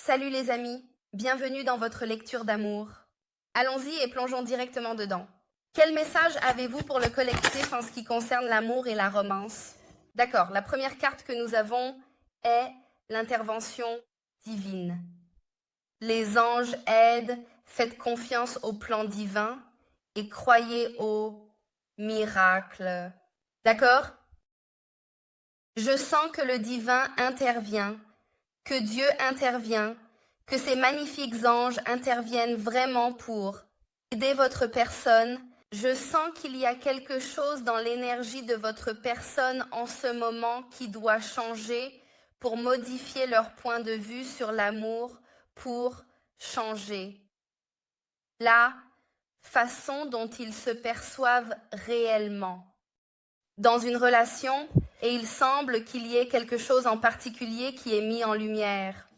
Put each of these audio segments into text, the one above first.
Salut les amis, bienvenue dans votre lecture d'amour. Allons-y et plongeons directement dedans. Quel message avez-vous pour le collectif en ce qui concerne l'amour et la romance? D'accord, la première carte que nous avons est l'intervention divine. Les anges aident, faites confiance au plan divin et croyez au miracle. D'accord? Je sens que le divin intervient, que Dieu intervient, que ces magnifiques anges interviennent vraiment pour aider votre personne. Je sens qu'il y a quelque chose dans l'énergie de votre personne en ce moment qui doit changer pour modifier leur point de vue sur l'amour, pour changer la façon dont ils se perçoivent réellement dans une relation, et il semble qu'il y ait quelque chose en particulier qui est mis en lumière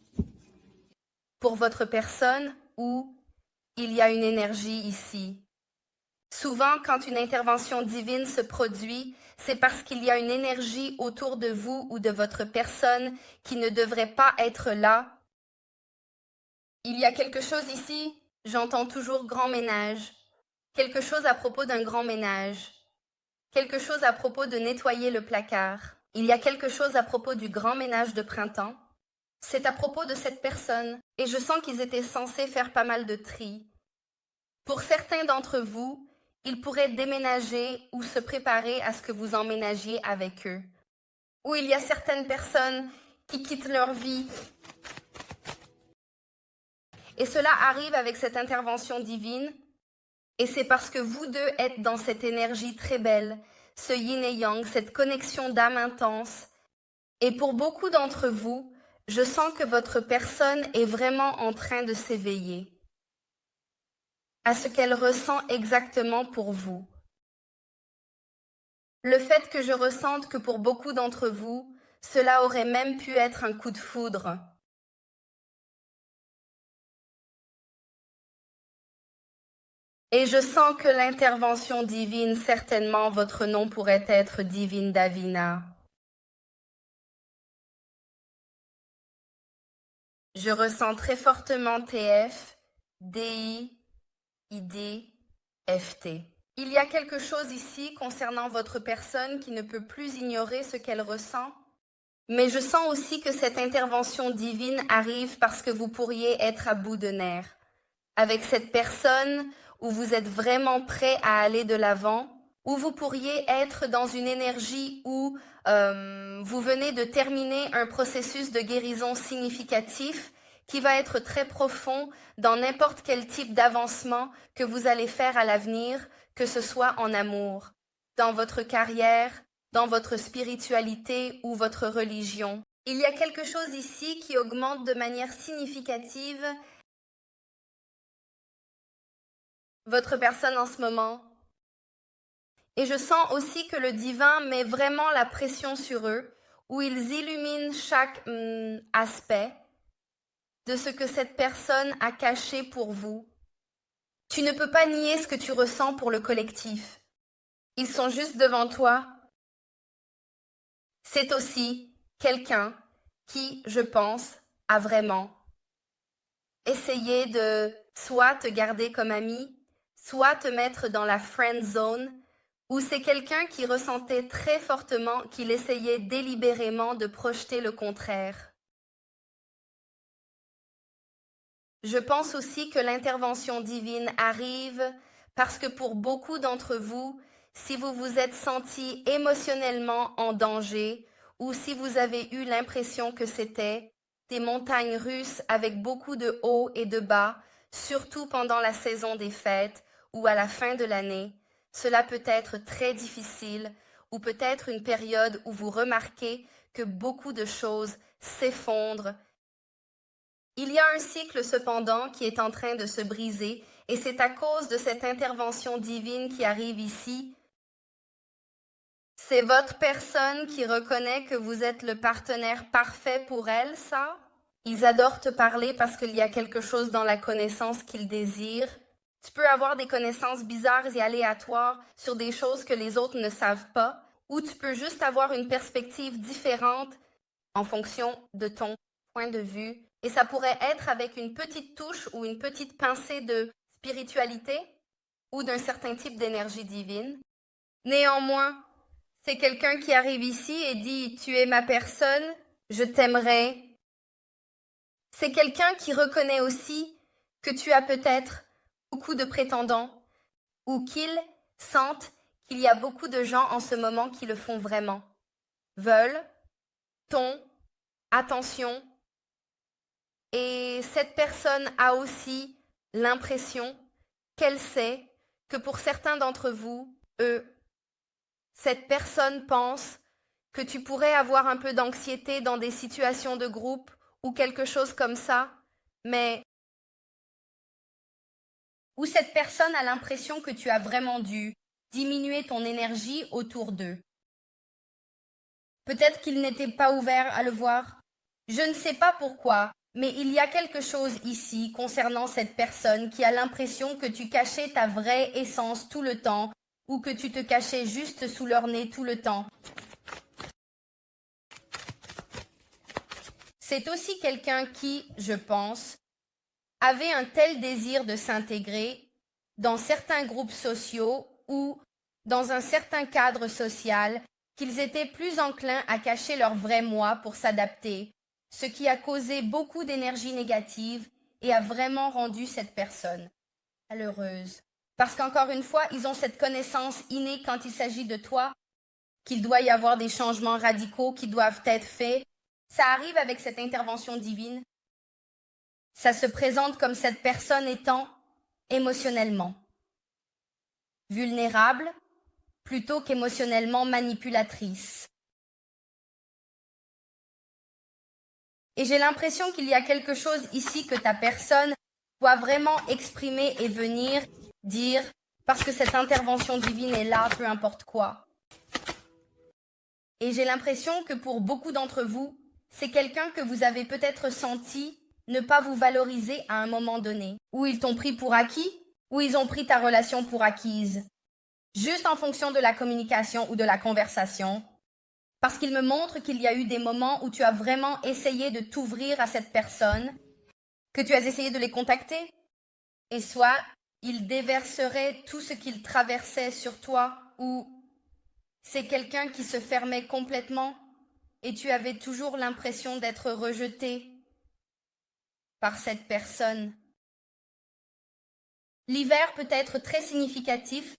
pour votre personne ou il y a une énergie ici. Souvent, quand une intervention divine se produit, c'est parce qu'il y a une énergie autour de vous ou de votre personne qui ne devrait pas être là. Il y a quelque chose ici, j'entends toujours grand ménage. Quelque chose à propos d'un grand ménage. Quelque chose à propos de nettoyer le placard. Il y a quelque chose à propos du grand ménage de printemps. C'est à propos de cette personne, et je sens qu'ils étaient censés faire pas mal de tri. Pour certains d'entre vous, ils pourraient déménager ou se préparer à ce que vous emménagiez avec eux. Ou il y a certaines personnes qui quittent leur vie. Et cela arrive avec cette intervention divine, et c'est parce que vous deux êtes dans cette énergie très belle, ce yin et yang, cette connexion d'âme intense. Et pour beaucoup d'entre vous, je sens que votre personne est vraiment en train de s'éveiller à ce qu'elle ressent exactement pour vous. Le fait que je ressente que pour beaucoup d'entre vous, cela aurait même pu être un coup de foudre. Et je sens que l'intervention divine, certainement votre nom pourrait être Divine Davina. Je ressens très fortement TF, DI, ID, FT. Il y a quelque chose ici concernant votre personne qui ne peut plus ignorer ce qu'elle ressent. Mais je sens aussi que cette intervention divine arrive parce que vous pourriez être à bout de nerfs. Avec cette personne où vous êtes vraiment prêt à aller de l'avant, où vous pourriez être dans une énergie où vous venez de terminer un processus de guérison significatif qui va être très profond dans n'importe quel type d'avancement que vous allez faire à l'avenir, que ce soit en amour, dans votre carrière, dans votre spiritualité ou votre religion. Il y a quelque chose ici qui augmente de manière significative votre personne en ce moment. Et je sens aussi que le divin met vraiment la pression sur eux, où ils illuminent chaque aspect de ce que cette personne a caché pour vous. Tu ne peux pas nier ce que tu ressens pour le collectif. Ils sont juste devant toi. C'est aussi quelqu'un qui, je pense, a vraiment essayé de soit te garder comme ami, soit te mettre dans la friend zone, ou c'est quelqu'un qui ressentait très fortement qu'il essayait délibérément de projeter le contraire. Je pense aussi que l'intervention divine arrive parce que pour beaucoup d'entre vous, si vous vous êtes senti émotionnellement en danger ou si vous avez eu l'impression que c'était des montagnes russes avec beaucoup de hauts et de bas, surtout pendant la saison des fêtes ou à la fin de l'année, cela peut être très difficile ou peut-être une période où vous remarquez que beaucoup de choses s'effondrent. Il y a un cycle cependant qui est en train de se briser et c'est à cause de cette intervention divine qui arrive ici. C'est votre personne qui reconnaît que vous êtes le partenaire parfait pour elle, ça? Ils adorent te parler parce qu'il y a quelque chose dans la connaissance qu'ils désirent. Tu peux avoir des connaissances bizarres et aléatoires sur des choses que les autres ne savent pas, ou tu peux juste avoir une perspective différente en fonction de ton point de vue et ça pourrait être avec une petite touche ou une petite pincée de spiritualité ou d'un certain type d'énergie divine. Néanmoins, c'est quelqu'un qui arrive ici et dit « Tu es ma personne, je t'aimerai ». C'est quelqu'un qui reconnaît aussi que tu as peut-être beaucoup de prétendants ou qu'ils sentent qu'il y a beaucoup de gens en ce moment qui le font vraiment, veulent ton attention. Et cette personne a aussi l'impression qu'elle sait que pour certains d'entre vous, cette personne pense que tu pourrais avoir un peu d'anxiété dans des situations de groupe ou quelque chose comme ça, mais où cette personne a l'impression que tu as vraiment dû diminuer ton énergie autour d'eux. Peut-être qu'ils n'étaient pas ouverts à le voir. Je ne sais pas pourquoi, mais il y a quelque chose ici concernant cette personne qui a l'impression que tu cachais ta vraie essence tout le temps ou que tu te cachais juste sous leur nez tout le temps. C'est aussi quelqu'un qui, je pense, avait un tel désir de s'intégrer dans certains groupes sociaux ou dans un certain cadre social qu'ils étaient plus enclins à cacher leur vrai moi pour s'adapter, ce qui a causé beaucoup d'énergie négative et a vraiment rendu cette personne malheureuse. Parce qu'encore une fois, ils ont cette connaissance innée quand il s'agit de toi, qu'il doit y avoir des changements radicaux qui doivent être faits. Ça arrive avec cette intervention divine. Ça se présente comme cette personne étant émotionnellement vulnérable plutôt qu'émotionnellement manipulatrice. Et j'ai l'impression qu'il y a quelque chose ici que ta personne doit vraiment exprimer et venir dire, parce que cette intervention divine est là, peu importe quoi. Et j'ai l'impression que pour beaucoup d'entre vous, c'est quelqu'un que vous avez peut-être senti ne pas vous valoriser à un moment donné, où ils t'ont pris pour acquis, ou ils ont pris ta relation pour acquise, juste en fonction de la communication ou de la conversation, parce qu'il me montre qu'il y a eu des moments où tu as vraiment essayé de t'ouvrir à cette personne, que tu as essayé de les contacter, et soit ils déverseraient tout ce qu'ils traversaient sur toi, ou c'est quelqu'un qui se fermait complètement, et tu avais toujours l'impression d'être rejeté par cette personne. L'hiver peut être très significatif.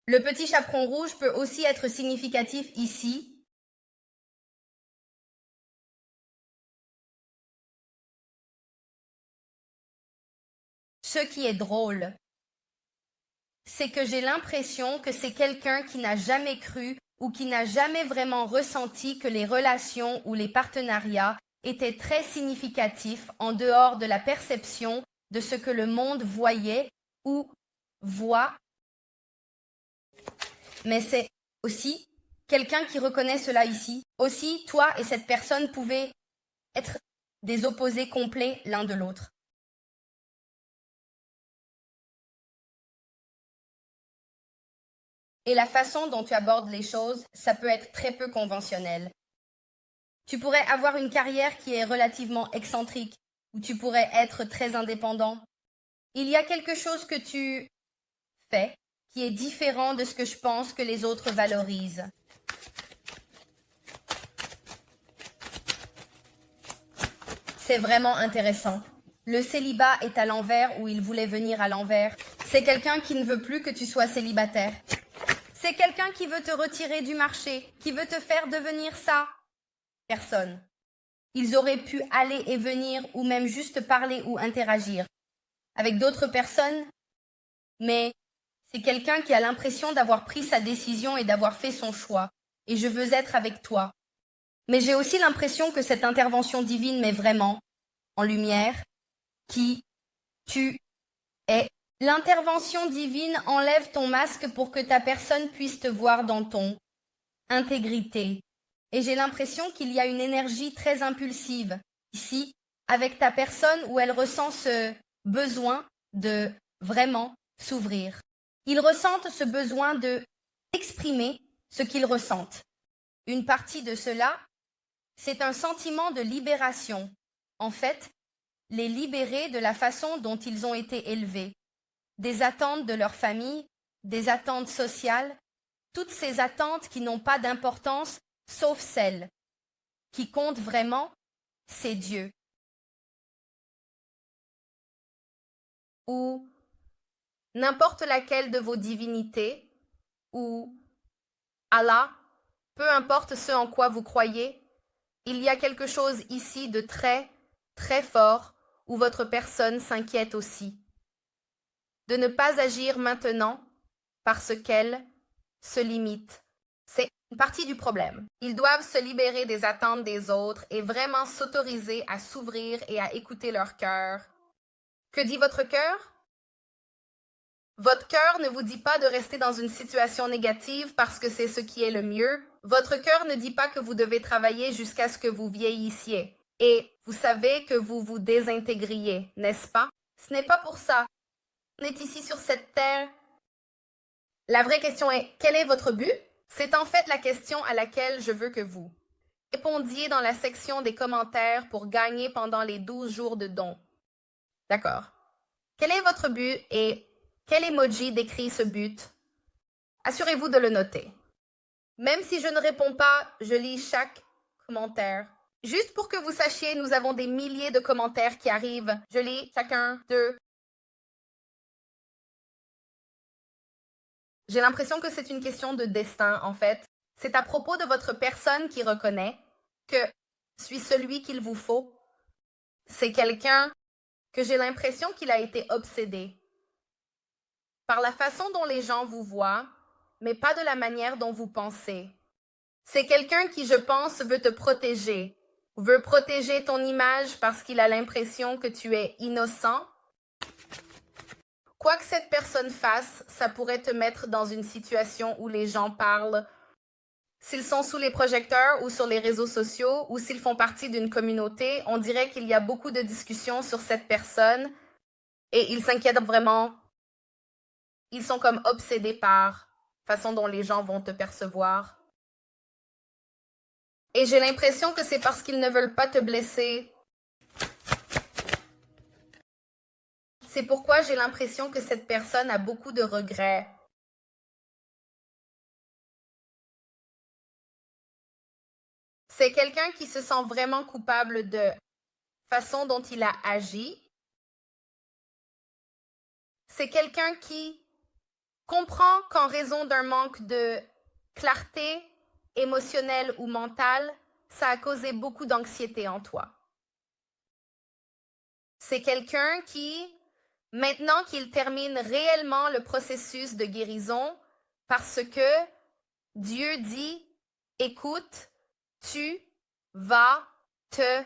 Le petit chaperon rouge peut aussi être significatif ici. Ce qui est drôle, c'est que j'ai l'impression que c'est quelqu'un qui n'a jamais cru ou qui n'a jamais vraiment ressenti que les relations ou les partenariats étaient très significatifs en dehors de la perception de ce que le monde voyait ou voit. Mais c'est aussi quelqu'un qui reconnaît cela ici. Aussi, toi et cette personne pouvaient être des opposés complets l'un de l'autre. Et la façon dont tu abordes les choses, ça peut être très peu conventionnel. Tu pourrais avoir une carrière qui est relativement excentrique, ou tu pourrais être très indépendant. Il y a quelque chose que tu fais qui est différent de ce que je pense que les autres valorisent. C'est vraiment intéressant. Le célibat est à l'envers ou il voulait venir à l'envers. C'est quelqu'un qui ne veut plus que tu sois célibataire. C'est quelqu'un qui veut te retirer du marché, qui veut te faire devenir ça. Personne. Ils auraient pu aller et venir ou même juste parler ou interagir avec d'autres personnes, mais c'est quelqu'un qui a l'impression d'avoir pris sa décision et d'avoir fait son choix. Et je veux être avec toi. Mais j'ai aussi l'impression que cette intervention divine met vraiment en lumière qui tu es. L'intervention divine enlève ton masque pour que ta personne puisse te voir dans ton intégrité. Et j'ai l'impression qu'il y a une énergie très impulsive ici, avec ta personne où elle ressent ce besoin de vraiment s'ouvrir. Ils ressentent ce besoin de exprimer ce qu'ils ressentent. Une partie de cela, c'est un sentiment de libération. En fait, les libérer de la façon dont ils ont été élevés, des attentes de leur famille, des attentes sociales, toutes ces attentes qui n'ont pas d'importance sauf celle qui compte vraiment, c'est Dieu. Ou n'importe laquelle de vos divinités, ou Allah, peu importe ce en quoi vous croyez, il y a quelque chose ici de très, très fort où votre personne s'inquiète aussi. De ne pas agir maintenant parce qu'elle se limite. C'est une partie du problème. Ils doivent se libérer des attentes des autres et vraiment s'autoriser à s'ouvrir et à écouter leur cœur. Que dit votre cœur? Votre cœur ne vous dit pas de rester dans une situation négative parce que c'est ce qui est le mieux. Votre cœur ne dit pas que vous devez travailler jusqu'à ce que vous vieillissiez. Et vous savez que vous vous désintégriez, n'est-ce pas? Ce n'est pas pour ça. On est ici sur cette terre. La vraie question est, quel est votre but? C'est en fait la question à laquelle je veux que vous répondiez dans la section des commentaires pour gagner pendant les 12 jours de don. D'accord. Quel est votre but et quel emoji décrit ce but? Assurez-vous de le noter. Même si je ne réponds pas, je lis chaque commentaire. Juste pour que vous sachiez, nous avons des milliers de commentaires qui arrivent. Je lis chacun d'eux. J'ai l'impression que c'est une question de destin, en fait. C'est à propos de votre personne qui reconnaît que je suis celui qu'il vous faut. C'est quelqu'un que j'ai l'impression qu'il a été obsédé par la façon dont les gens vous voient, mais pas de la manière dont vous pensez. C'est quelqu'un qui, je pense, veut te protéger, veut protéger ton image parce qu'il a l'impression que tu es innocent. Quoi que cette personne fasse, ça pourrait te mettre dans une situation où les gens parlent. S'ils sont sous les projecteurs ou sur les réseaux sociaux ou s'ils font partie d'une communauté, on dirait qu'il y a beaucoup de discussions sur cette personne et ils s'inquiètent vraiment. Ils sont comme obsédés par la façon dont les gens vont te percevoir. Et j'ai l'impression que c'est parce qu'ils ne veulent pas te blesser. C'est pourquoi j'ai l'impression que cette personne a beaucoup de regrets. C'est quelqu'un qui se sent vraiment coupable de la façon dont il a agi. C'est quelqu'un qui comprend qu'en raison d'un manque de clarté émotionnelle ou mentale, ça a causé beaucoup d'anxiété en toi. C'est quelqu'un qui, maintenant qu'il termine réellement le processus de guérison, parce que Dieu dit, écoute, tu vas te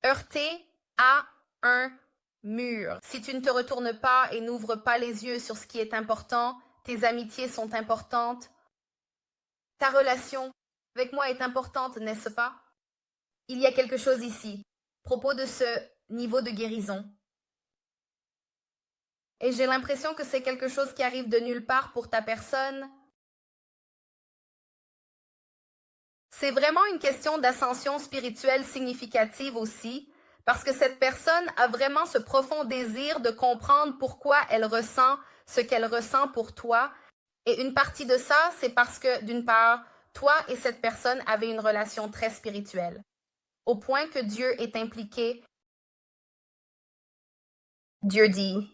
heurter à un mur. Si tu ne te retournes pas et n'ouvres pas les yeux sur ce qui est important, tes amitiés sont importantes, ta relation avec moi est importante, n'est-ce pas? Il y a quelque chose ici, à propos de ce niveau de guérison. Et j'ai l'impression que c'est quelque chose qui arrive de nulle part pour ta personne. C'est vraiment une question d'ascension spirituelle significative aussi, parce que cette personne a vraiment ce profond désir de comprendre pourquoi elle ressent ce qu'elle ressent pour toi. Et une partie de ça, c'est parce que, d'une part, toi et cette personne avez une relation très spirituelle, au point que Dieu est impliqué. Dieu dit,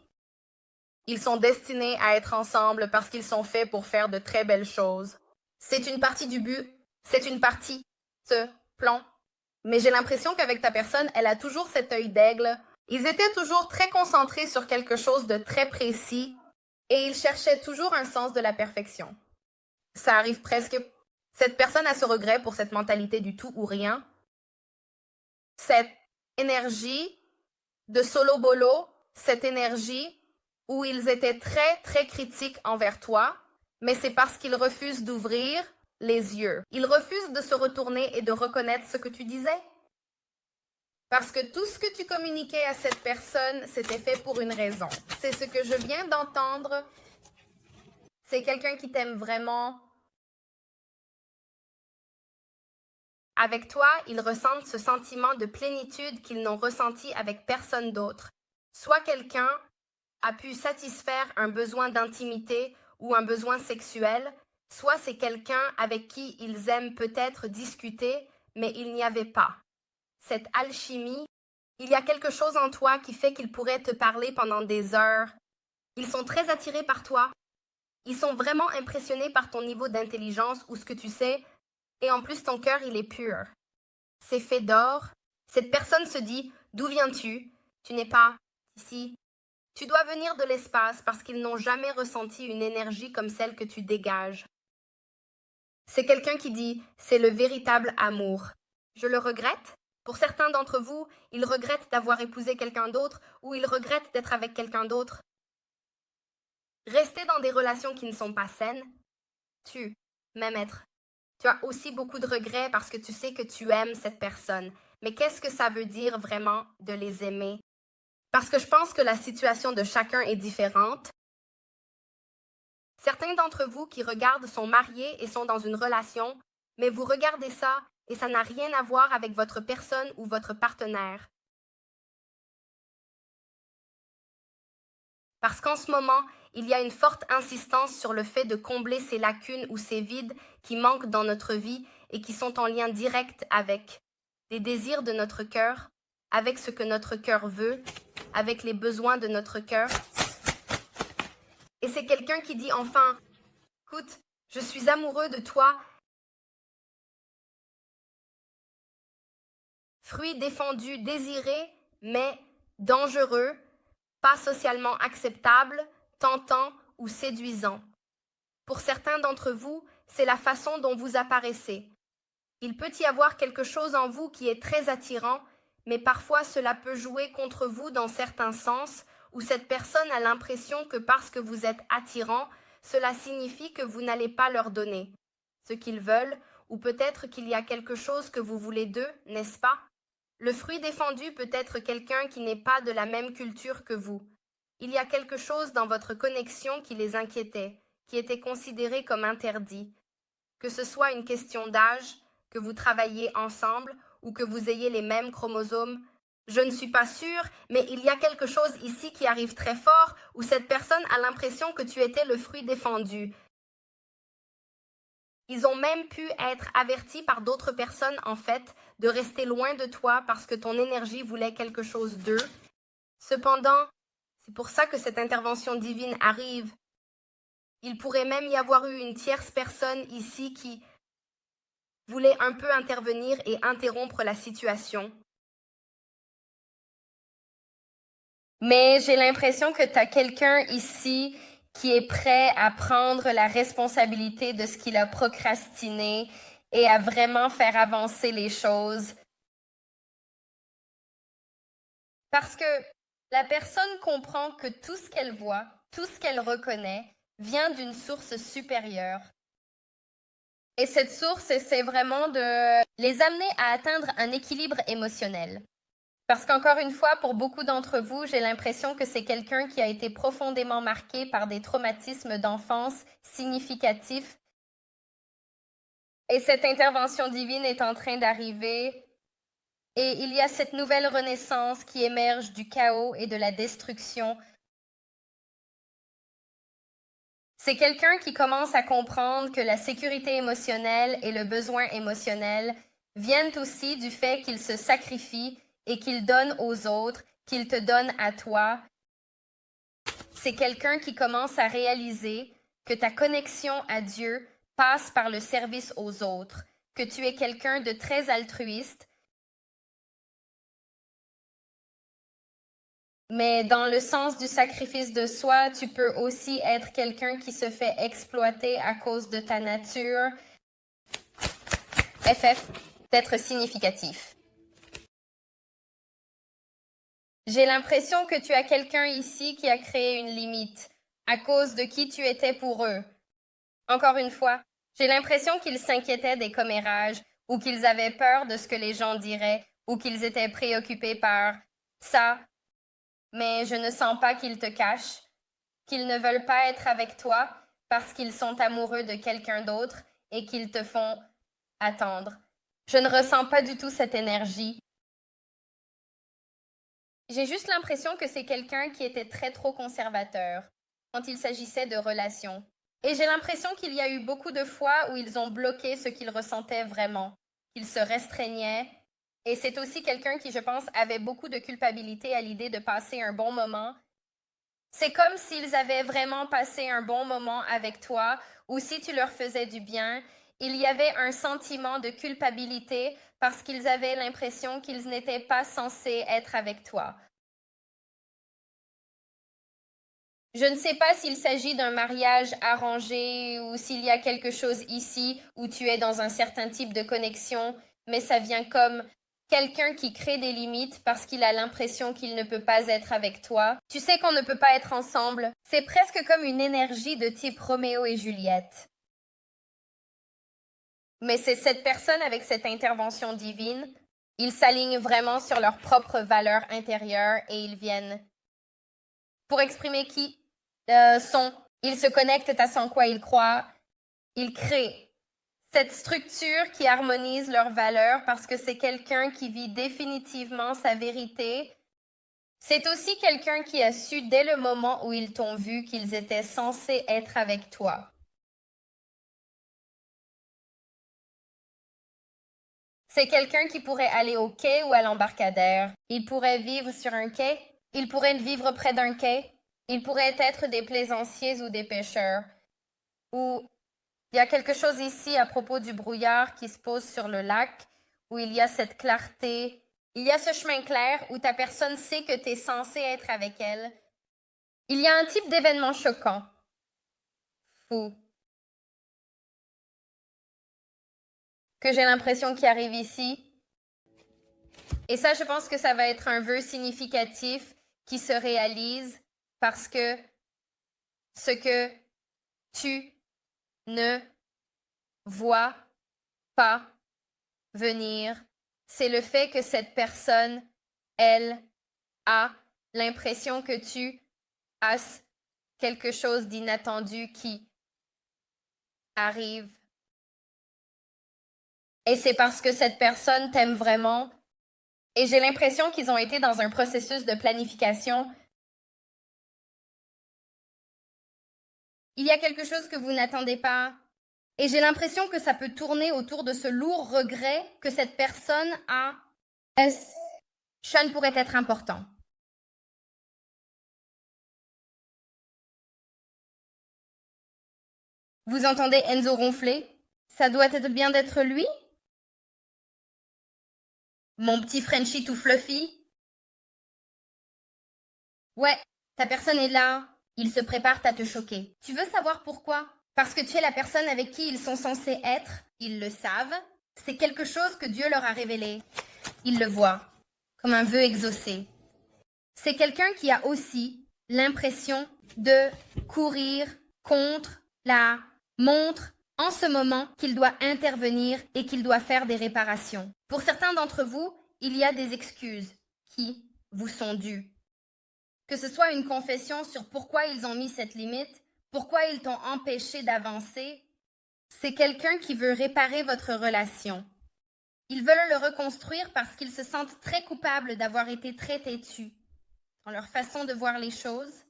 ils sont destinés à être ensemble parce qu'ils sont faits pour faire de très belles choses. C'est une partie du but, c'est une partie de ce plan. Mais j'ai l'impression qu'avec ta personne, elle a toujours cet œil d'aigle. Ils étaient toujours très concentrés sur quelque chose de très précis et ils cherchaient toujours un sens de la perfection. Ça arrive presque. Cette personne a ce regret pour cette mentalité du tout ou rien. Cette énergie de solo-bolo, cette énergie où ils étaient très, très critiques envers toi, mais c'est parce qu'ils refusent d'ouvrir les yeux. Ils refusent de se retourner et de reconnaître ce que tu disais. Parce que tout ce que tu communiquais à cette personne, c'était fait pour une raison. C'est ce que je viens d'entendre. C'est quelqu'un qui t'aime vraiment. Avec toi, ils ressentent ce sentiment de plénitude qu'ils n'ont ressenti avec personne d'autre. Soit quelqu'un a pu satisfaire un besoin d'intimité ou un besoin sexuel, soit c'est quelqu'un avec qui ils aiment peut-être discuter, mais il n'y avait pas cette alchimie. Il y a quelque chose en toi qui fait qu'ils pourraient te parler pendant des heures. Ils sont très attirés par toi. Ils sont vraiment impressionnés par ton niveau d'intelligence ou ce que tu sais, et en plus ton cœur, il est pur. C'est fait d'or. Cette personne se dit, d'où viens-tu? Tu n'es pas ici. Tu dois venir de l'espace parce qu'ils n'ont jamais ressenti une énergie comme celle que tu dégages. C'est quelqu'un qui dit, c'est le véritable amour. Je le regrette. Pour certains d'entre vous, ils regrettent d'avoir épousé quelqu'un d'autre ou ils regrettent d'être avec quelqu'un d'autre. Rester dans des relations qui ne sont pas saines, même être. Tu as aussi beaucoup de regrets parce que tu sais que tu aimes cette personne. Mais qu'est-ce que ça veut dire vraiment de les aimer? Parce que je pense que la situation de chacun est différente. Certains d'entre vous qui regardent sont mariés et sont dans une relation, mais vous regardez ça et ça n'a rien à voir avec votre personne ou votre partenaire. Parce qu'en ce moment, il y a une forte insistance sur le fait de combler ces lacunes ou ces vides qui manquent dans notre vie et qui sont en lien direct avec les désirs de notre cœur, avec ce que notre cœur veut, avec les besoins de notre cœur. Et c'est quelqu'un qui dit enfin, écoute, je suis amoureux de toi. Fruit défendu, désiré, mais dangereux, pas socialement acceptable, tentant ou séduisant. Pour certains d'entre vous, c'est la façon dont vous apparaissez. Il peut y avoir quelque chose en vous qui est très attirant, mais parfois cela peut jouer contre vous dans certains sens, où cette personne a l'impression que parce que vous êtes attirant, cela signifie que vous n'allez pas leur donner ce qu'ils veulent, ou peut-être qu'il y a quelque chose que vous voulez d'eux, n'est-ce pas? Le fruit défendu peut être quelqu'un qui n'est pas de la même culture que vous. Il y a quelque chose dans votre connexion qui les inquiétait, qui était considéré comme interdit. Que ce soit une question d'âge, que vous travaillez ensemble ou que vous ayez les mêmes chromosomes, je ne suis pas sûre, mais il y a quelque chose ici qui arrive très fort où cette personne a l'impression que tu étais le fruit défendu. Ils ont même pu être avertis par d'autres personnes, en fait, de rester loin de toi parce que ton énergie voulait quelque chose d'eux. Cependant, c'est pour ça que cette intervention divine arrive. Il pourrait même y avoir eu une tierce personne ici qui voulait un peu intervenir et interrompre la situation. Mais j'ai l'impression que tu as quelqu'un ici qui est prêt à prendre la responsabilité de ce qu'il a procrastiné et à vraiment faire avancer les choses. Parce que la personne comprend que tout ce qu'elle voit, tout ce qu'elle reconnaît, vient d'une source supérieure. Et cette source, c'est vraiment de les amener à atteindre un équilibre émotionnel. Parce qu'encore une fois, pour beaucoup d'entre vous, j'ai l'impression que c'est quelqu'un qui a été profondément marqué par des traumatismes d'enfance significatifs. Et cette intervention divine est en train d'arriver. Et il y a cette nouvelle renaissance qui émerge du chaos et de la destruction. C'est quelqu'un qui commence à comprendre que la sécurité émotionnelle et le besoin émotionnel viennent aussi du fait qu'il se sacrifie et qu'il donne aux autres, qu'il te donne à toi. C'est quelqu'un qui commence à réaliser que ta connexion à Dieu passe par le service aux autres, que tu es quelqu'un de très altruiste, mais dans le sens du sacrifice de soi, tu peux aussi être quelqu'un qui se fait exploiter à cause de ta nature. FF, d'être significatif. J'ai l'impression que tu as quelqu'un ici qui a créé une limite, à cause de qui tu étais pour eux. Encore une fois, j'ai l'impression qu'ils s'inquiétaient des commérages, ou qu'ils avaient peur de ce que les gens diraient, ou qu'ils étaient préoccupés par ça. Mais je ne sens pas qu'ils te cachent, qu'ils ne veulent pas être avec toi parce qu'ils sont amoureux de quelqu'un d'autre et qu'ils te font attendre. Je ne ressens pas du tout cette énergie. J'ai juste l'impression que c'est quelqu'un qui était très trop conservateur quand il s'agissait de relations. Et j'ai l'impression qu'il y a eu beaucoup de fois où ils ont bloqué ce qu'ils ressentaient vraiment, qu'ils se restreignaient. Et c'est aussi quelqu'un qui, je pense, avait beaucoup de culpabilité à l'idée de passer un bon moment. C'est comme s'ils avaient vraiment passé un bon moment avec toi, ou si tu leur faisais du bien, il y avait un sentiment de culpabilité parce qu'ils avaient l'impression qu'ils n'étaient pas censés être avec toi. Je ne sais pas s'il s'agit d'un mariage arrangé ou s'il y a quelque chose ici où tu es dans un certain type de connexion, mais ça vient comme quelqu'un qui crée des limites parce qu'il a l'impression qu'il ne peut pas être avec toi. Tu sais qu'on ne peut pas être ensemble. C'est presque comme une énergie de type Roméo et Juliette. Mais c'est cette personne avec cette intervention divine. Ils s'alignent vraiment sur leurs propres valeurs intérieures et ils viennent pour exprimer qui sont. Ils se connectent à ce en quoi ils croient. Ils créent cette structure qui harmonise leurs valeurs parce que c'est quelqu'un qui vit définitivement sa vérité. C'est aussi quelqu'un qui a su dès le moment où ils t'ont vu qu'ils étaient censés être avec toi. C'est quelqu'un qui pourrait aller au quai ou à l'embarcadère. Il pourrait vivre sur un quai. Il pourrait vivre près d'un quai. Il pourrait être des plaisanciers ou des pêcheurs. Ou il y a quelque chose ici à propos du brouillard qui se pose sur le lac, où il y a cette clarté. Il y a ce chemin clair où ta personne sait que tu es censé être avec elle. Il y a un type d'événement choquant. Fou. Que j'ai l'impression qui arrive ici. Et ça, je pense que ça va être un vœu significatif qui se réalise parce que ce que tu ne vois pas venir, c'est le fait que cette personne, elle, a l'impression que tu as quelque chose d'inattendu qui arrive. Et c'est parce que cette personne t'aime vraiment. Et j'ai l'impression qu'ils ont été dans un processus de planification. Il y a quelque chose que vous n'attendez pas. Et j'ai l'impression que ça peut tourner autour de ce lourd regret que cette personne a. Sean pourrait être important. Vous entendez Enzo ronfler? Ça doit être bien d'être lui? Mon petit Frenchie tout fluffy? Ouais, ta personne est là. Ils se préparent à te choquer. Tu veux savoir pourquoi? Parce que tu es la personne avec qui ils sont censés être. Ils le savent. C'est quelque chose que Dieu leur a révélé. Ils le voient, comme un vœu exaucé. C'est quelqu'un qui a aussi l'impression de courir contre la montre en ce moment qu'il doit intervenir et qu'il doit faire des réparations. Pour certains d'entre vous, il y a des excuses qui vous sont dues. Que ce soit une confession sur pourquoi ils ont mis cette limite, pourquoi ils t'ont empêché d'avancer, c'est quelqu'un qui veut réparer votre relation. Ils veulent le reconstruire parce qu'ils se sentent très coupables d'avoir été très têtus dans leur façon de voir les choses.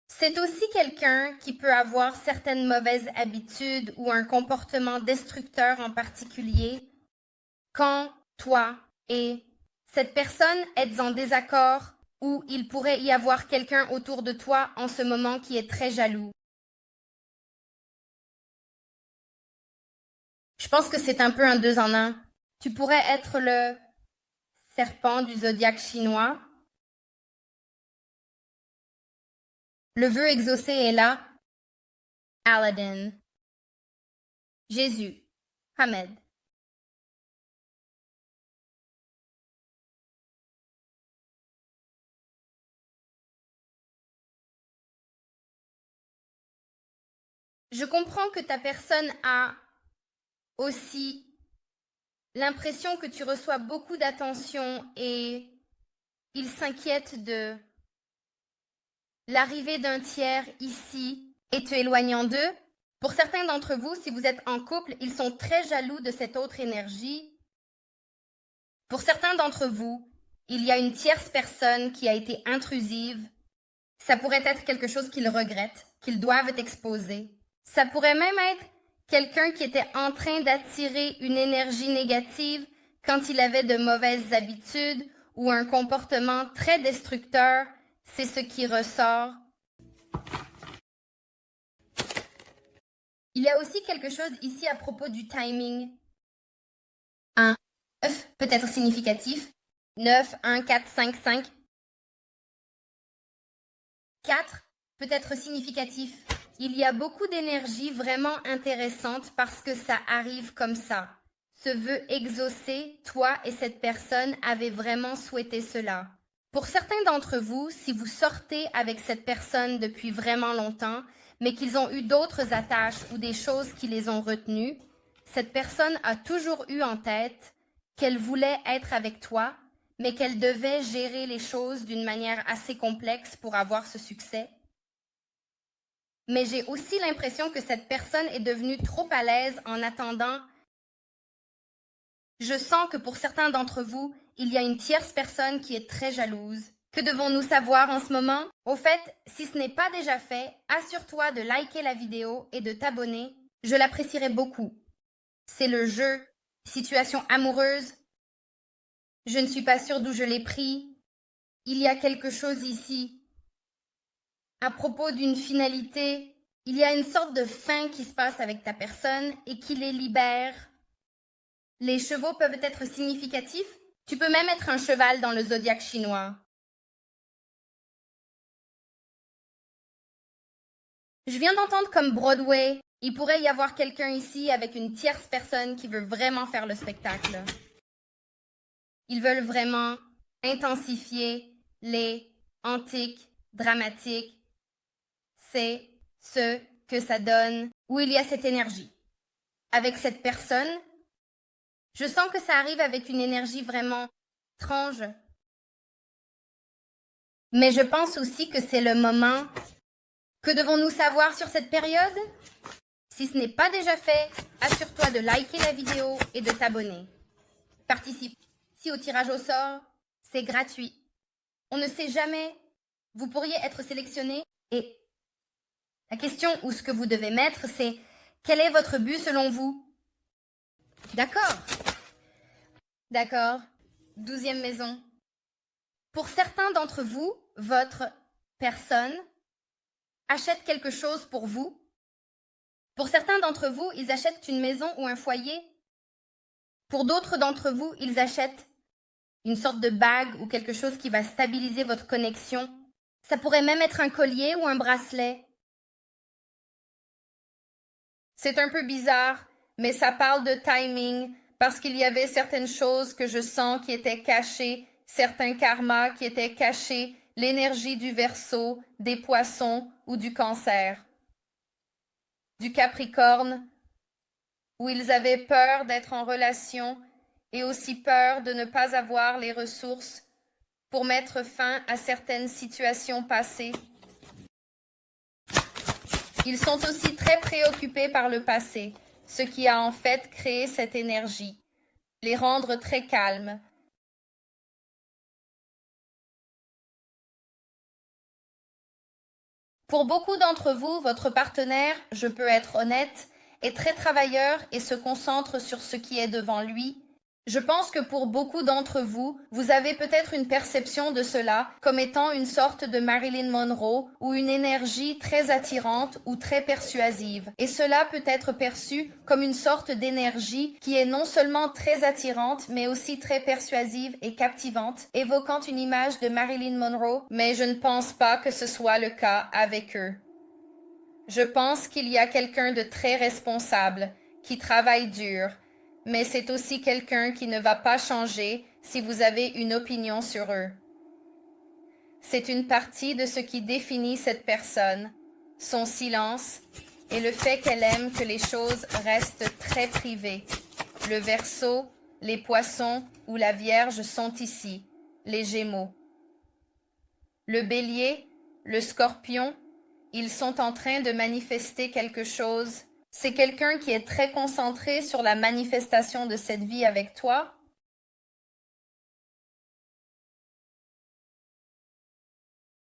C'est aussi quelqu'un qui peut avoir certaines mauvaises habitudes ou un comportement destructeur en particulier quand toi et cette personne êtes en désaccord ou il pourrait y avoir quelqu'un autour de toi en ce moment qui est très jaloux. Je pense que c'est un peu un 2 en 1. Tu pourrais être le serpent du zodiaque chinois. Le vœu exaucé est là. Aladdin. Jésus. Ahmed. Je comprends que ta personne a aussi l'impression que tu reçois beaucoup d'attention et il s'inquiète de l'arrivée d'un tiers ici et te éloignant d'eux. Pour certains d'entre vous, si vous êtes en couple, ils sont très jaloux de cette autre énergie Pour certains d'entre vous, il y a une tierce personne qui a été intrusive. Ça pourrait être quelque chose qu'ils regrettent, qu'ils doivent exposer. Ça pourrait même être quelqu'un qui était en train d'attirer une énergie négative quand il avait de mauvaises habitudes ou un comportement très destructeur. C'est ce qui ressort. Il y a aussi quelque chose ici à propos du timing. 1, 9 peut être significatif. 9, 1, 4, 5, 5. 4 peut être significatif. Il y a beaucoup d'énergie vraiment intéressante parce que ça arrive comme ça. Ce vœu exaucé, toi et cette personne avez vraiment souhaité cela. Pour certains d'entre vous, si vous sortez avec cette personne depuis vraiment longtemps, mais qu'ils ont eu d'autres attaches ou des choses qui les ont retenues, cette personne a toujours eu en tête qu'elle voulait être avec toi, mais qu'elle devait gérer les choses d'une manière assez complexe pour avoir ce succès. Mais j'ai aussi l'impression que cette personne est devenue trop à l'aise en attendant. Je sens que pour certains d'entre vous, il y a une tierce personne qui est très jalouse. Que devons-nous savoir en ce moment? Au fait, si ce n'est pas déjà fait, assure-toi de liker la vidéo et de t'abonner. Je l'apprécierais beaucoup. C'est le jeu. Situation amoureuse. Je ne suis pas sûre d'où je l'ai pris. Il y a quelque chose ici. À propos d'une finalité, il y a une sorte de fin qui se passe avec ta personne et qui les libère. Les chevaux peuvent être significatifs. Tu peux même être un cheval dans le zodiaque chinois. Je viens d'entendre comme Broadway. Il pourrait y avoir quelqu'un ici avec une tierce personne qui veut vraiment faire le spectacle. Ils veulent vraiment intensifier les antiques, dramatiques. C'est ce que ça donne, où il y a cette énergie. Avec cette personne, je sens que ça arrive avec une énergie vraiment étrange. Mais je pense aussi que c'est le moment. Que devons-nous savoir sur cette période? Si ce n'est pas déjà fait, assure-toi de liker la vidéo et de t'abonner. Participe ici au tirage au sort, c'est gratuit. On ne sait jamais, vous pourriez être sélectionné et la question ou ce que vous devez mettre, c'est quel est votre but selon vous? D'accord. D'accord. 12e maison. Pour certains d'entre vous, votre personne achète quelque chose pour vous. Pour certains d'entre vous, ils achètent une maison ou un foyer. Pour d'autres d'entre vous, ils achètent une sorte de bague ou quelque chose qui va stabiliser votre connexion. Ça pourrait même être un collier ou un bracelet. C'est un peu bizarre, mais ça parle de timing, parce qu'il y avait certaines choses que je sens qui étaient cachées, certains karmas qui étaient cachés, l'énergie du Verseau, des Poissons ou du Cancer. Du Capricorne, où ils avaient peur d'être en relation et aussi peur de ne pas avoir les ressources pour mettre fin à certaines situations passées. Ils sont aussi très préoccupés par le passé, ce qui a en fait créé cette énergie, les rendre très calmes. Pour beaucoup d'entre vous, votre partenaire, je peux être honnête, est très travailleur et se concentre sur ce qui est devant lui. Je pense que pour beaucoup d'entre vous, vous avez peut-être une perception de cela comme étant une sorte de Marilyn Monroe ou une énergie très attirante ou très persuasive. Et cela peut être perçu comme une sorte d'énergie qui est non seulement très attirante, mais aussi très persuasive et captivante, évoquant une image de Marilyn Monroe, mais je ne pense pas que ce soit le cas avec eux. Je pense qu'il y a quelqu'un de très responsable, qui travaille dur, mais c'est aussi quelqu'un qui ne va pas changer si vous avez une opinion sur eux. C'est une partie de ce qui définit cette personne, son silence et le fait qu'elle aime que les choses restent très privées. Le Verseau, les Poissons ou la Vierge sont ici, les Gémeaux. Le Bélier, le Scorpion, ils sont en train de manifester quelque chose. C'est quelqu'un qui est très concentré sur la manifestation de cette vie avec toi.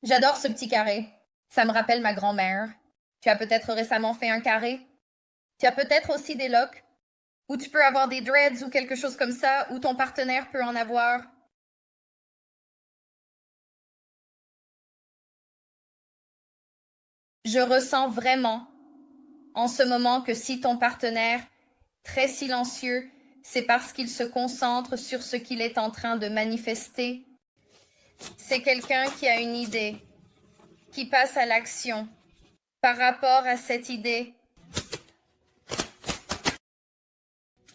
J'adore ce petit carré. Ça me rappelle ma grand-mère. Tu as peut-être récemment fait un carré. Tu as peut-être aussi des locks. Ou tu peux avoir des dreads ou quelque chose comme ça, ou ton partenaire peut en avoir. Je ressens vraiment en ce moment que si ton partenaire, très silencieux, c'est parce qu'il se concentre sur ce qu'il est en train de manifester. C'est quelqu'un qui a une idée, qui passe à l'action. Par rapport à cette idée,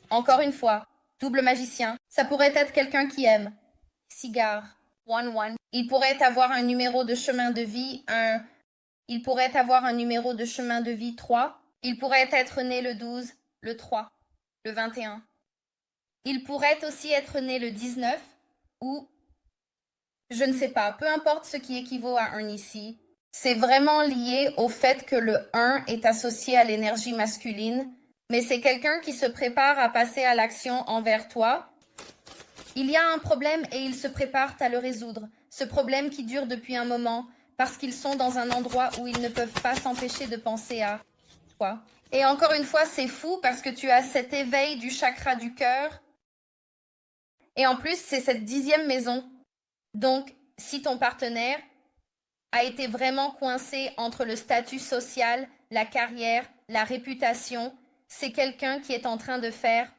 encore une fois, double magicien, ça pourrait être quelqu'un qui aime. Cigare, 1-1. Il pourrait avoir un numéro de chemin de vie, il pourrait avoir un numéro de chemin de vie 3. Il pourrait être né le 12, le 3, le 21. Il pourrait aussi être né le 19 ou je ne sais pas, peu importe ce qui équivaut à 1 ici. C'est vraiment lié au fait que le 1 est associé à l'énergie masculine, mais c'est quelqu'un qui se prépare à passer à l'action envers toi. Il y a un problème et ils se préparent à le résoudre. Ce problème qui dure depuis un moment, parce qu'ils sont dans un endroit où ils ne peuvent pas s'empêcher de penser à toi. Et encore une fois, c'est fou parce que tu as cet éveil du chakra du cœur. Et en plus, c'est cette 10e maison. Donc, si ton partenaire a été vraiment coincé entre le statut social, la carrière, la réputation, c'est quelqu'un qui est en train de faire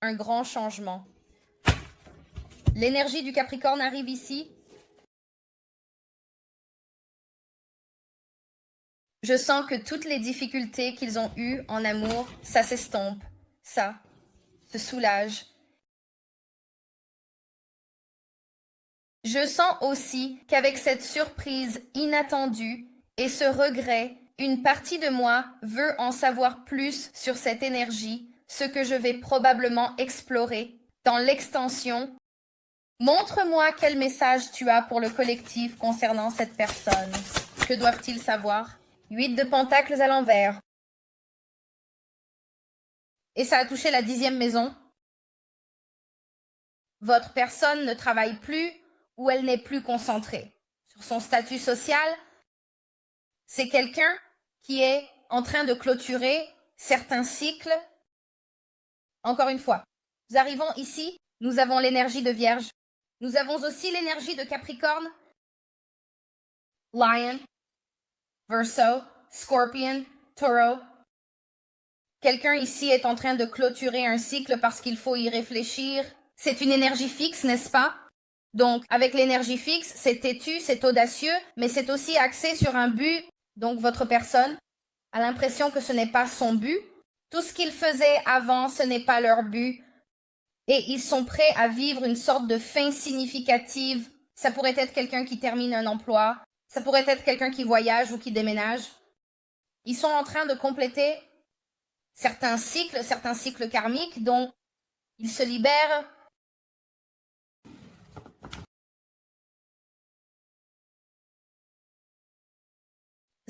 un grand changement. L'énergie du Capricorne arrive ici. Je sens que toutes les difficultés qu'ils ont eues en amour, ça s'estompe, ça se soulage. Je sens aussi qu'avec cette surprise inattendue et ce regret, une partie de moi veut en savoir plus sur cette énergie, ce que je vais probablement explorer dans l'extension. Montre-moi quel message tu as pour le collectif concernant cette personne. Que doivent-ils savoir? 8 de pentacles à l'envers. Et ça a touché la 10e maison. Votre personne ne travaille plus ou elle n'est plus concentrée sur son statut social. C'est quelqu'un qui est en train de clôturer certains cycles. Encore une fois, nous arrivons ici, nous avons l'énergie de Vierge. Nous avons aussi l'énergie de Capricorne, Lion, Verseau, Scorpion, Taureau. Quelqu'un ici est en train de clôturer un cycle parce qu'il faut y réfléchir. C'est une énergie fixe, n'est-ce pas? Donc, avec l'énergie fixe, c'est têtu, c'est audacieux, mais c'est aussi axé sur un but. Donc, votre personne a l'impression que ce n'est pas son but. Tout ce qu'ils faisaient avant, ce n'est pas leur but. Et ils sont prêts à vivre une sorte de fin significative. Ça pourrait être quelqu'un qui termine un emploi. Ça pourrait être quelqu'un qui voyage ou qui déménage. Ils sont en train de compléter certains cycles karmiques dont ils se libèrent.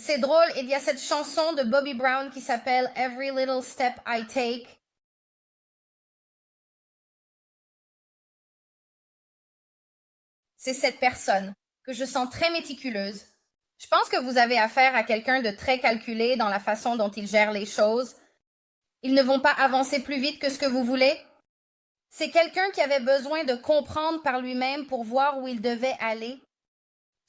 C'est drôle, il y a cette chanson de Bobby Brown qui s'appelle Every Little Step I Take. C'est cette personne que je sens très méticuleuse. Je pense que vous avez affaire à quelqu'un de très calculé dans la façon dont il gère les choses. Ils ne vont pas avancer plus vite que ce que vous voulez. C'est quelqu'un qui avait besoin de comprendre par lui-même pour voir où il devait aller.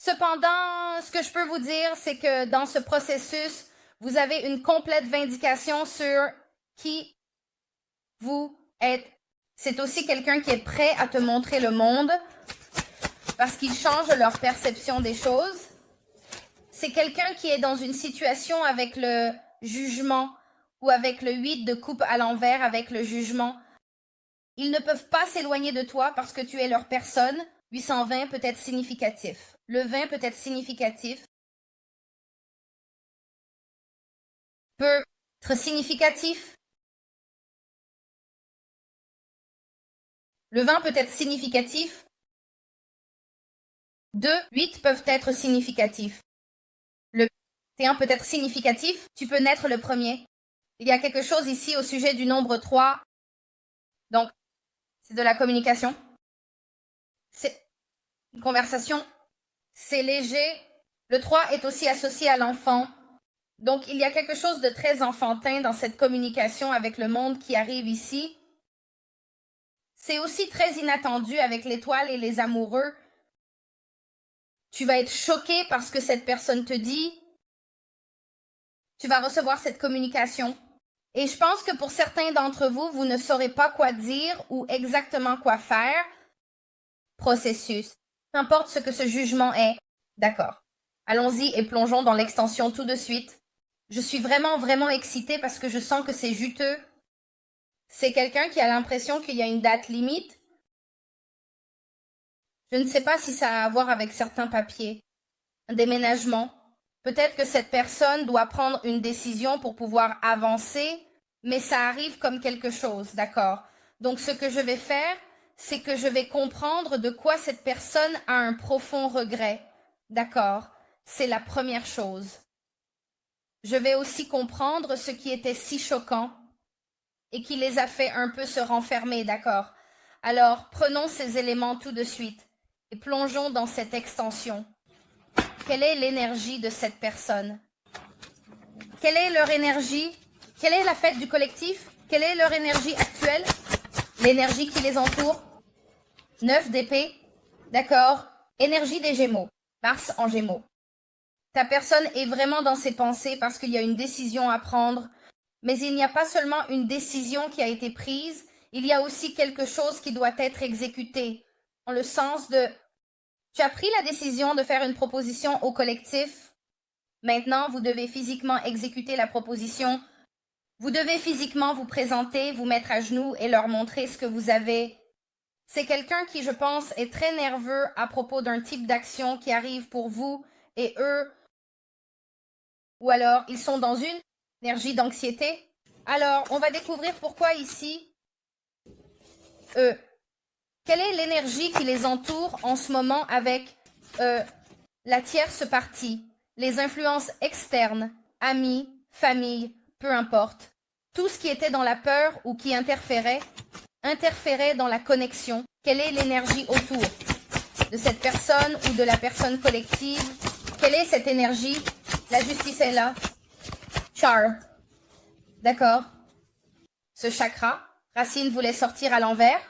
Cependant, ce que je peux vous dire, c'est que dans ce processus, vous avez une complète vindication sur qui vous êtes. C'est aussi quelqu'un qui est prêt à te montrer le monde parce qu'il change leur perception des choses. C'est quelqu'un qui est dans une situation avec le jugement ou avec le 8 de coupe à l'envers avec le jugement. Ils ne peuvent pas s'éloigner de toi parce que tu es leur personne. 820 peut être significatif. Le 20 peut être significatif. Peut être significatif. Le 20 peut être significatif. 2, 8 peuvent être significatifs. Le 21 peut être significatif. Tu peux naître le premier. Il y a quelque chose ici au sujet du nombre 3. Donc, c'est de la communication. C'est une conversation. c'est léger. Le 3 est aussi associé à l'enfant. Donc, il y a quelque chose de très enfantin dans cette communication avec le monde qui arrive ici. C'est aussi très inattendu avec l'étoile et les amoureux. Tu vas être choqué par ce que cette personne te dit. Tu vas recevoir cette communication. Et je pense que pour certains d'entre vous, vous ne saurez pas quoi dire ou exactement quoi faire. Processus. Peu importe ce que ce jugement est. D'accord. Allons-y et plongeons dans l'extension tout de suite. Je suis vraiment excitée parce que je sens que c'est juteux. C'est quelqu'un qui a l'impression qu'il y a une date limite. Je ne sais pas si ça a à voir avec certains papiers. Un déménagement. Peut-être que cette personne doit prendre une décision pour pouvoir avancer, mais ça arrive comme quelque chose, d'accord? Donc ce que je vais faire, c'est que je vais comprendre de quoi cette personne a un profond regret, d'accord? C'est la première chose. Je vais aussi comprendre ce qui était si choquant et qui les a fait un peu se renfermer, d'accord? Alors, prenons ces éléments tout de suite et plongeons dans cette extension. Quelle est l'énergie de cette personne? Quelle est leur énergie? Quelle est la fête du collectif? Quelle est leur énergie actuelle? L'énergie qui les entoure? 9 d'épée. D'accord. Énergie des Gémeaux. Mars en Gémeaux. Ta personne est vraiment dans ses pensées parce qu'il y a une décision à prendre. Mais il n'y a pas seulement une décision qui a été prise, il y a aussi quelque chose qui doit être exécuté. Dans le sens de... Tu as pris la décision de faire une proposition au collectif. Maintenant, vous devez physiquement exécuter la proposition. Vous devez physiquement vous présenter, vous mettre à genoux et leur montrer ce que vous avez. C'est quelqu'un qui, je pense, est très nerveux à propos d'un type d'action qui arrive pour vous et eux. Ou alors, ils sont dans une énergie d'anxiété. Alors, on va découvrir pourquoi ici. Quelle est l'énergie qui les entoure en ce moment avec la tierce partie, les influences externes, amis, famille, peu importe. Tout ce qui était dans la peur ou qui interférait dans la connexion. Quelle est l'énergie autour de cette personne ou de la personne collective? Quelle est cette énergie? La justice est là. Char. D'accord. Ce chakra, Racine voulait sortir à l'envers.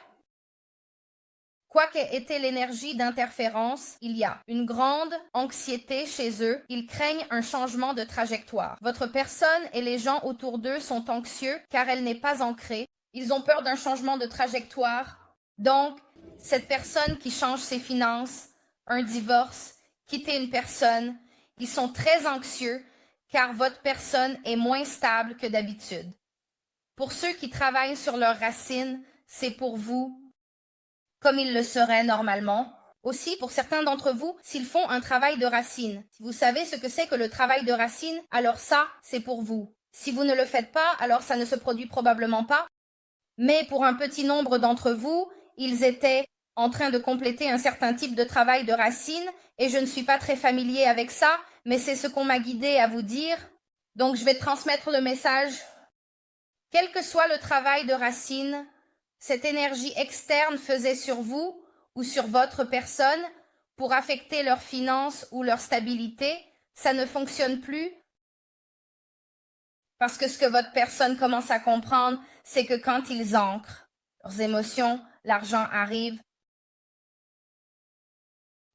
Quoi qu'ait été l'énergie d'interférence, il y a une grande anxiété chez eux. Ils craignent un changement de trajectoire. Votre personne et les gens autour d'eux sont anxieux car elle n'est pas ancrée. Ils ont peur d'un changement de trajectoire. Donc, cette personne qui change ses finances, un divorce, quitter une personne, ils sont très anxieux car votre personne est moins stable que d'habitude. Pour ceux qui travaillent sur leurs racines, c'est pour vous comme il le serait normalement. Aussi, pour certains d'entre vous, s'ils font un travail de racine, si vous savez ce que c'est que le travail de racine, alors ça, c'est pour vous. Si vous ne le faites pas, alors ça ne se produit probablement pas. Mais pour un petit nombre d'entre vous, ils étaient en train de compléter un certain type de travail de racine, et je ne suis pas très familier avec ça, mais c'est ce qu'on m'a guidé à vous dire. Donc je vais transmettre le message. Quel que soit le travail de racine, cette énergie externe faisait sur vous ou sur votre personne pour affecter leurs finances ou leur stabilité, ça ne fonctionne plus. Parce que ce que votre personne commence à comprendre, c'est que quand ils ancrent leurs émotions, l'argent arrive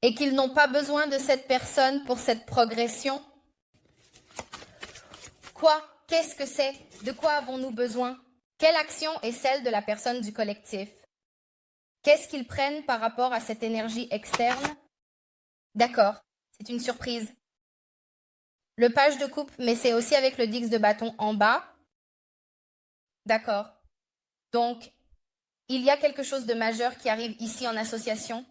et qu'ils n'ont pas besoin de cette personne pour cette progression. Quoi? Qu'est-ce que c'est? De quoi avons-nous besoin? Quelle action est celle de la personne du collectif? Qu'est-ce qu'ils prennent par rapport à cette énergie externe? D'accord, c'est une surprise. Le page de coupe, mais c'est aussi avec le 10 de bâton en bas. D'accord. Donc, il y a quelque chose de majeur qui arrive ici en association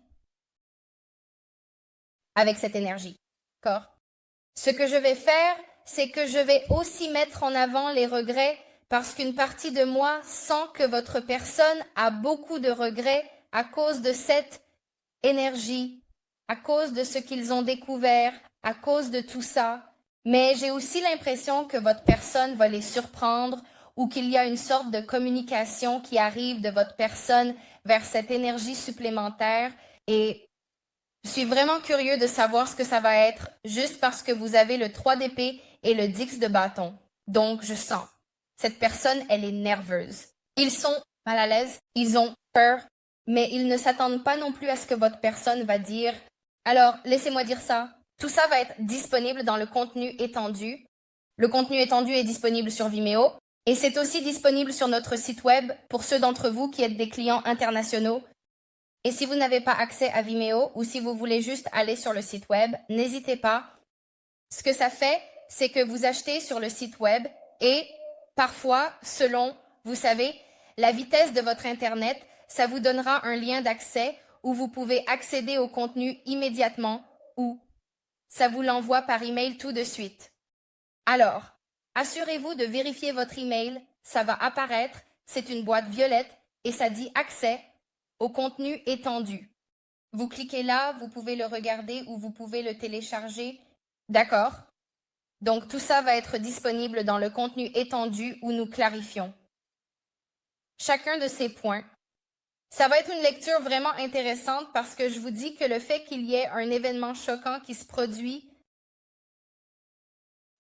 avec cette énergie. D'accord. Ce que je vais faire, c'est que je vais aussi mettre en avant les regrets parce qu'une partie de moi sent que votre personne a beaucoup de regrets à cause de cette énergie, à cause de ce qu'ils ont découvert, à cause de tout ça. Mais j'ai aussi l'impression que votre personne va les surprendre ou qu'il y a une sorte de communication qui arrive de votre personne vers cette énergie supplémentaire. Et Je suis vraiment curieux de savoir ce que ça va être juste parce que vous avez le 3 d'épée et le 10 de bâton. Donc, je sens. Cette personne, elle est nerveuse. Ils sont mal à l'aise, ils ont peur, mais ils ne s'attendent pas non plus à ce que votre personne va dire. Alors, laissez-moi dire ça. Tout ça va être disponible dans le contenu étendu. Le contenu étendu est disponible sur Vimeo et c'est aussi disponible sur notre site web pour ceux d'entre vous qui êtes des clients internationaux. Et si vous n'avez pas accès à Vimeo ou si vous voulez juste aller sur le site web, n'hésitez pas. Ce que ça fait, c'est que vous achetez sur le site web et parfois, selon, vous savez, la vitesse de votre Internet, ça vous donnera un lien d'accès où vous pouvez accéder au contenu immédiatement ou ça vous l'envoie par email tout de suite. Alors, assurez-vous de vérifier votre email, ça va apparaître, c'est une boîte violette et ça dit accès au contenu étendu. Vous cliquez là, vous pouvez le regarder ou vous pouvez le télécharger. D'accord? Donc tout ça va être disponible dans le contenu étendu où nous clarifions chacun de ces points. Ça va être une lecture vraiment intéressante parce que je vous dis que le fait qu'il y ait un événement choquant qui se produit,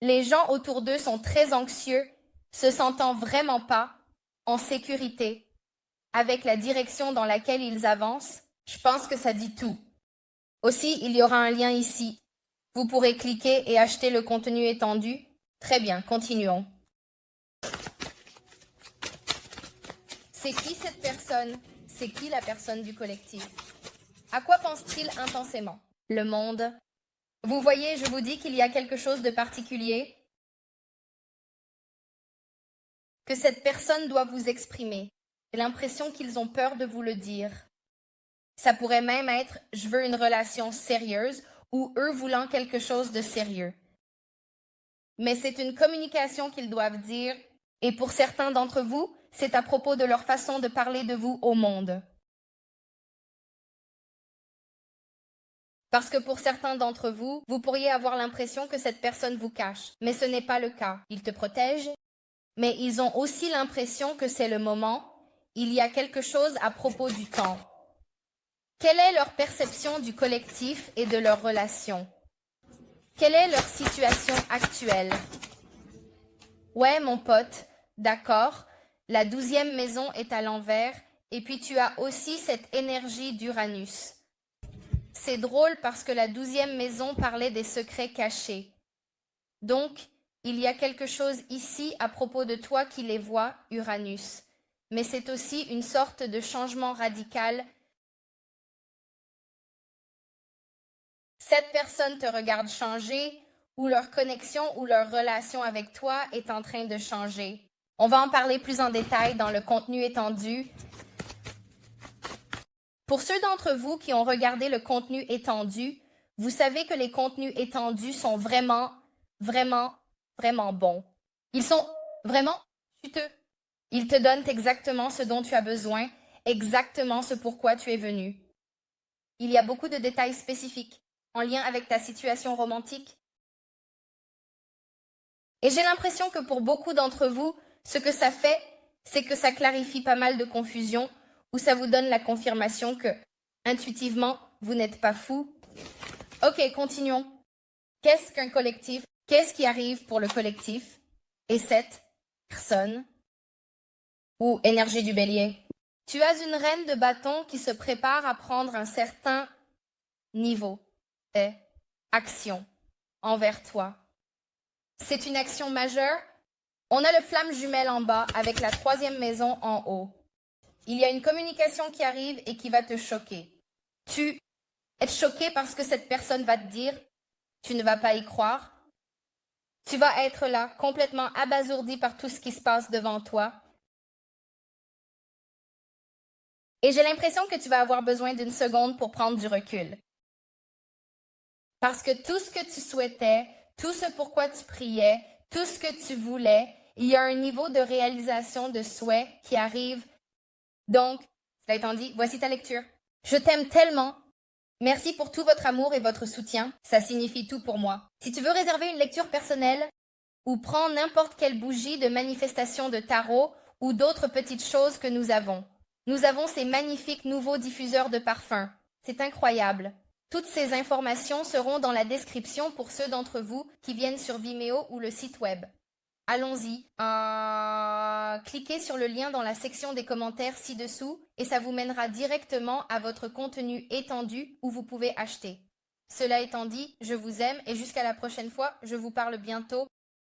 les gens autour d'eux sont très anxieux, se sentant vraiment pas en sécurité avec la direction dans laquelle ils avancent. Je pense que ça dit tout. Aussi, il y aura un lien ici. Vous pourrez cliquer et acheter le contenu étendu. Très bien, continuons. C'est qui cette personne? C'est qui la personne du collectif? À quoi pense-t-il intensément? Le monde. Vous voyez, je vous dis qu'il y a quelque chose de particulier que cette personne doit vous exprimer. J'ai l'impression qu'ils ont peur de vous le dire. Ça pourrait même être « je veux une relation sérieuse » ou eux voulant quelque chose de sérieux. Mais c'est une communication qu'ils doivent dire, et pour certains d'entre vous, c'est à propos de leur façon de parler de vous au monde. Parce que pour certains d'entre vous, vous pourriez avoir l'impression que cette personne vous cache, mais ce n'est pas le cas. Ils te protègent, mais ils ont aussi l'impression que c'est le moment, il y a quelque chose à propos du temps. Quelle est leur perception du collectif et de leur relation? Quelle est leur situation actuelle? Ouais, mon pote, d'accord, la 12e maison est à l'envers, et puis tu as aussi cette énergie d'Uranus. C'est drôle parce que la 12e maison parlait des secrets cachés. Donc, il y a quelque chose ici à propos de toi qui les voit, Uranus. Mais c'est aussi une sorte de changement radical. Cette personne te regarde changer, ou leur connexion ou leur relation avec toi est en train de changer. On va en parler plus en détail dans le contenu étendu. Pour ceux d'entre vous qui ont regardé le contenu étendu, vous savez que les contenus étendus sont vraiment bons. Ils sont vraiment chuteux. Ils te donnent exactement ce dont tu as besoin, exactement ce pourquoi tu es venu. Il y a beaucoup de détails spécifiques en lien avec ta situation romantique. Et j'ai l'impression que pour beaucoup d'entre vous, ce que ça fait, c'est que ça clarifie pas mal de confusion ou ça vous donne la confirmation que, intuitivement, vous n'êtes pas fou. Ok, continuons. Qu'est-ce qu'un collectif? Qu'est-ce qui arrive pour le collectif? Et cette personne? Ou énergie du bélier? Tu as une reine de bâton qui se prépare à prendre un certain niveau et action envers toi. C'est une action majeure. On a le flamme jumelle en bas avec la 3e maison en haut. Il y a une communication qui arrive et qui va te choquer. Tu es choqué parce que cette personne va te dire, tu ne vas pas y croire. Tu vas être là, complètement abasourdi par tout ce qui se passe devant toi. Et j'ai l'impression que tu vas avoir besoin d'une seconde pour prendre du recul. Parce que tout ce que tu souhaitais, tout ce pourquoi tu priais, tout ce que tu voulais, il y a un niveau de réalisation de souhait qui arrive. Donc, cela étant dit, voici ta lecture. Je t'aime tellement. Merci pour tout votre amour et votre soutien. Ça signifie tout pour moi. Si tu veux réserver une lecture personnelle ou prendre n'importe quelle bougie de manifestation de tarot ou d'autres petites choses que nous avons ces magnifiques nouveaux diffuseurs de parfums. C'est incroyable. Toutes ces informations seront dans la description pour ceux d'entre vous qui viennent sur Vimeo ou le site web. Allons-y. Cliquez sur le lien dans la section des commentaires ci-dessous et ça vous mènera directement à votre contenu étendu où vous pouvez acheter. Cela étant dit, je vous aime et jusqu'à la prochaine fois, je vous parle bientôt